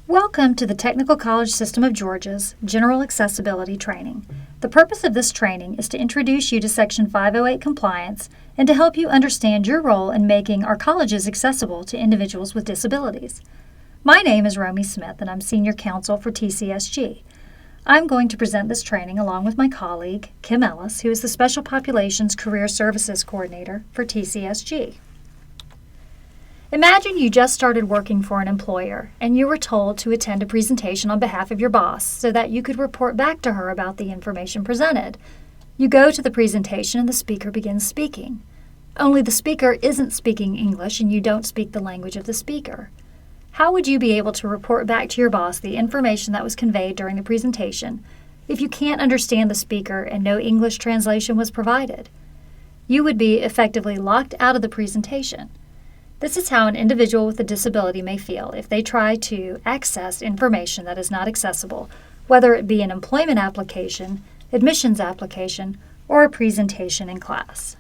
Welcome to the Technical College System of Georgia's General Accessibility Training. The purpose of this training is to introduce you to Section 508 compliance and to help you understand your role in making our colleges accessible to individuals with disabilities. My name is Romy Smith and I'm Senior Counsel for TCSG. I'm going to present this training along with my colleague, Kim Ellis, who is the Special Populations Career Services Coordinator for TCSG. Imagine you just started working for an employer and you were told to attend a presentation on behalf of your boss so that you could report back to her about the information presented. You go to the presentation and the speaker begins speaking. Only the speaker isn't speaking English and you don't speak the language of the speaker. How would you be able to report back to your boss the information that was conveyed during the presentation if you can't understand the speaker and no English translation was provided? You would be effectively locked out of the presentation. This is how an individual with a disability may feel if they try to access information that is not accessible, whether it be an employment application, admissions application, or a presentation in class.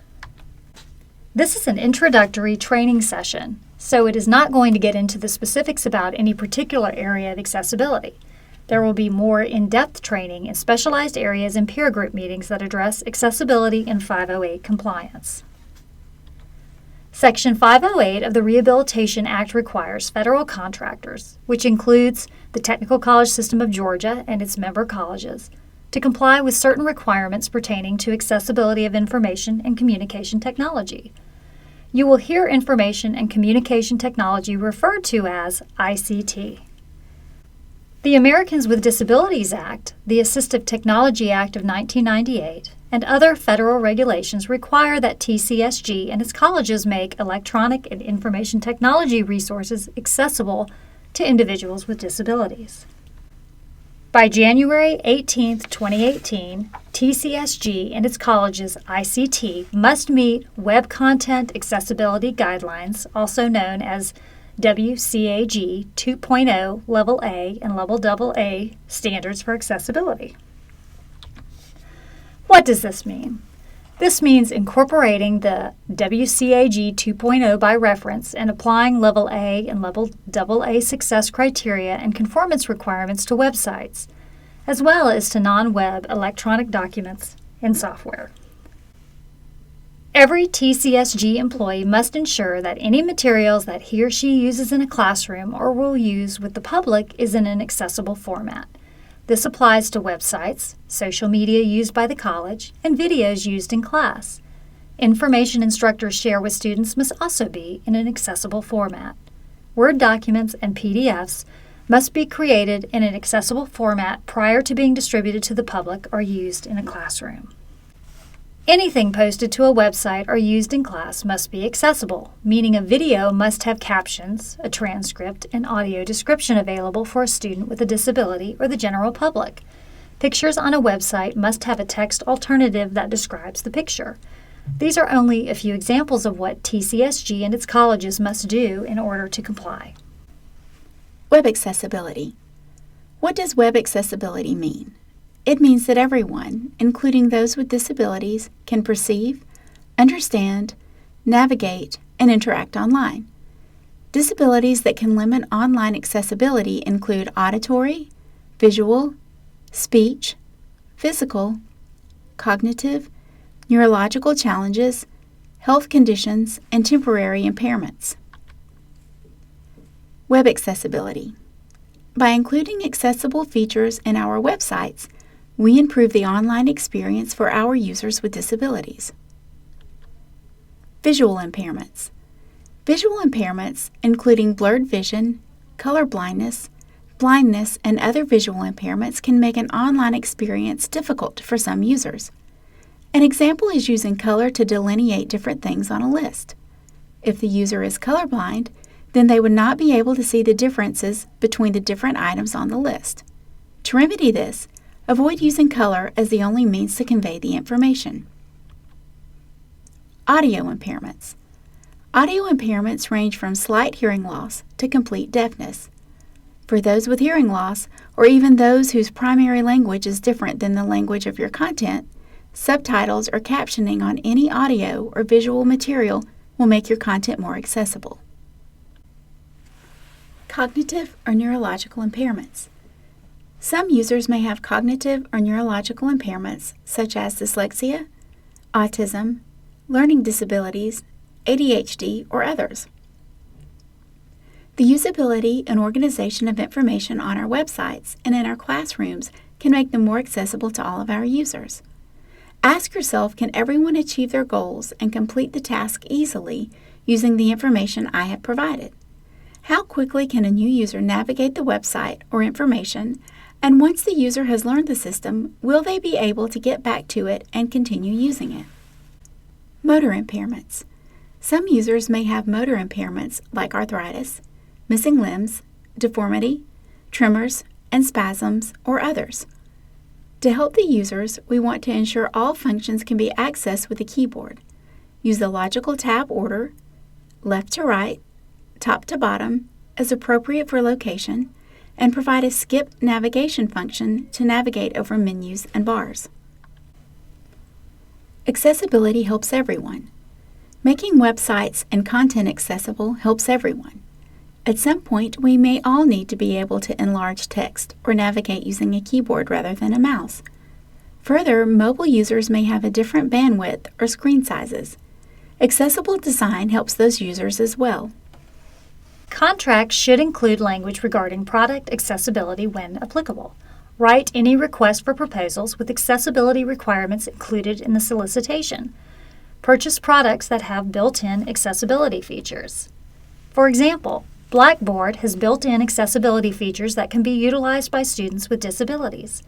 This is an introductory training session, so it is not going to get into the specifics about any particular area of accessibility. There will be more in-depth training in specialized areas and peer group meetings that address accessibility and 508 compliance. Section 508 of the Rehabilitation Act requires federal contractors, which includes the Technical College System of Georgia and its member colleges, to comply with certain requirements pertaining to accessibility of information and communication technology. You will hear information and communication technology referred to as ICT. The Americans with Disabilities Act, the Assistive Technology Act of 1998, and other federal regulations require that TCSG and its colleges make electronic and information technology resources accessible to individuals with disabilities. By January 18, 2018, TCSG and its colleges' ICT must meet Web Content Accessibility Guidelines, also known as WCAG 2.0 Level A and Level AA standards for accessibility. What does this mean? This means incorporating the WCAG 2.0 by reference and applying Level A and Level AA success criteria and conformance requirements to websites, as well as to non-web electronic documents and software. Every TCSG employee must ensure that any materials that he or she uses in a classroom or will use with the public is in an accessible format. This applies to websites, social media used by the college, and videos used in class. Information instructors share with students must also be in an accessible format. Word documents and PDFs must be created in an accessible format prior to being distributed to the public or used in a classroom. Anything posted to a website or used in class must be accessible, meaning a video must have captions, a transcript, and audio description available for a student with a disability or the general public. Pictures on a website must have a text alternative that describes the picture. These are only a few examples of what TCSG and its colleges must do in order to comply. Web accessibility. What does web accessibility mean? It means that everyone, including those with disabilities, can perceive, understand, navigate, and interact online. Disabilities that can limit online accessibility include auditory, visual, speech, physical, cognitive, neurological challenges, health conditions, and temporary impairments. Web accessibility. By including accessible features in our websites, we improve the online experience for our users with disabilities. Visual impairments. Visual impairments, including blurred vision, color blindness, and other visual impairments can make an online experience difficult for some users. An example is using color to delineate different things on a list. If the user is colorblind, then they would not be able to see the differences between the different items on the list. To remedy this, avoid using color as the only means to convey the information. Audio impairments. Audio impairments range from slight hearing loss to complete deafness. For those with hearing loss, or even those whose primary language is different than the language of your content, subtitles or captioning on any audio or visual material will make your content more accessible. Cognitive or neurological impairments. Some users may have cognitive or neurological impairments such as dyslexia, autism, learning disabilities, ADHD, or others. The usability and organization of information on our websites and in our classrooms can make them more accessible to all of our users. Ask yourself, can everyone achieve their goals and complete the task easily using the information I have provided? How quickly can a new user navigate the website or information, and once the user has learned the system, will they be able to get back to it and continue using it? Motor impairments. Some users may have motor impairments like arthritis, missing limbs, deformity, tremors, and spasms, or others. To help the users, we want to ensure all functions can be accessed with a keyboard. Use the logical tab order, left to right, top to bottom, as appropriate for location, and provide a skip navigation function to navigate over menus and bars. Accessibility helps everyone. Making websites and content accessible helps everyone. At some point, we may all need to be able to enlarge text or navigate using a keyboard rather than a mouse. Further, mobile users may have a different bandwidth or screen sizes. Accessible design helps those users as well. Contracts should include language regarding product accessibility when applicable. Write any request for proposals with accessibility requirements included in the solicitation. Purchase products that have built-in accessibility features. For example, Blackboard has built-in accessibility features that can be utilized by students with disabilities.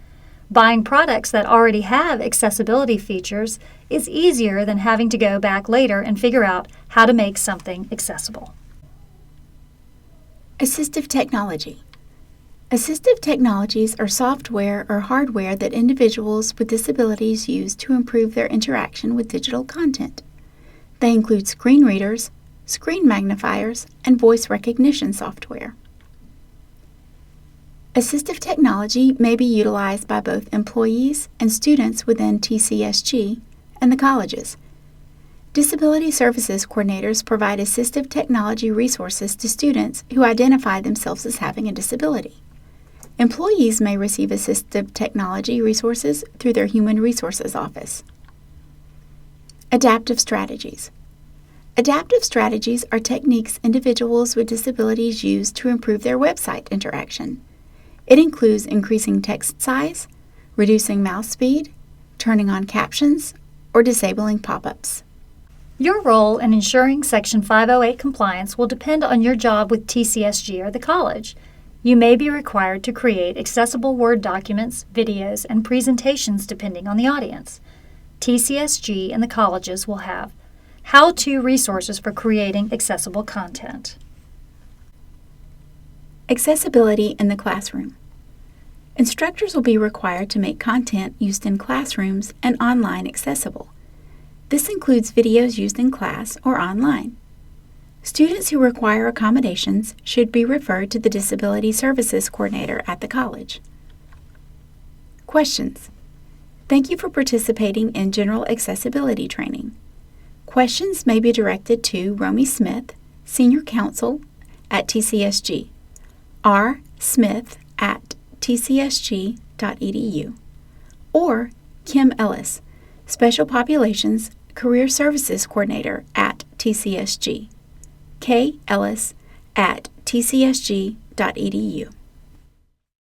Buying products that already have accessibility features is easier than having to go back later and figure out how to make something accessible. Assistive technology. Assistive technologies are software or hardware that individuals with disabilities use to improve their interaction with digital content. They include screen readers, screen magnifiers, and voice recognition software. Assistive technology may be utilized by both employees and students within TCSG and the colleges. Disability Services Coordinators provide assistive technology resources to students who identify themselves as having a disability. Employees may receive assistive technology resources through their Human Resources Office. Adaptive strategies. Adaptive strategies are techniques individuals with disabilities use to improve their website interaction. It includes increasing text size, reducing mouse speed, turning on captions, or disabling pop-ups. Your role in ensuring Section 508 compliance will depend on your job with TCSG or the college. You may be required to create accessible Word documents, videos, and presentations depending on the audience. TCSG and the colleges will have how-to resources for creating accessible content. Accessibility in the classroom. Instructors will be required to make content used in classrooms and online accessible. This includes videos used in class or online. Students who require accommodations should be referred to the Disability Services Coordinator at the college. Questions. Thank you for participating in General Accessibility Training. Questions may be directed to Romy Smith, Senior Counsel at TCSG, rsmith@tcsg.edu, or Kim Ellis, Special Populations Career Services Coordinator at TCSG, kellis@tcsg.edu.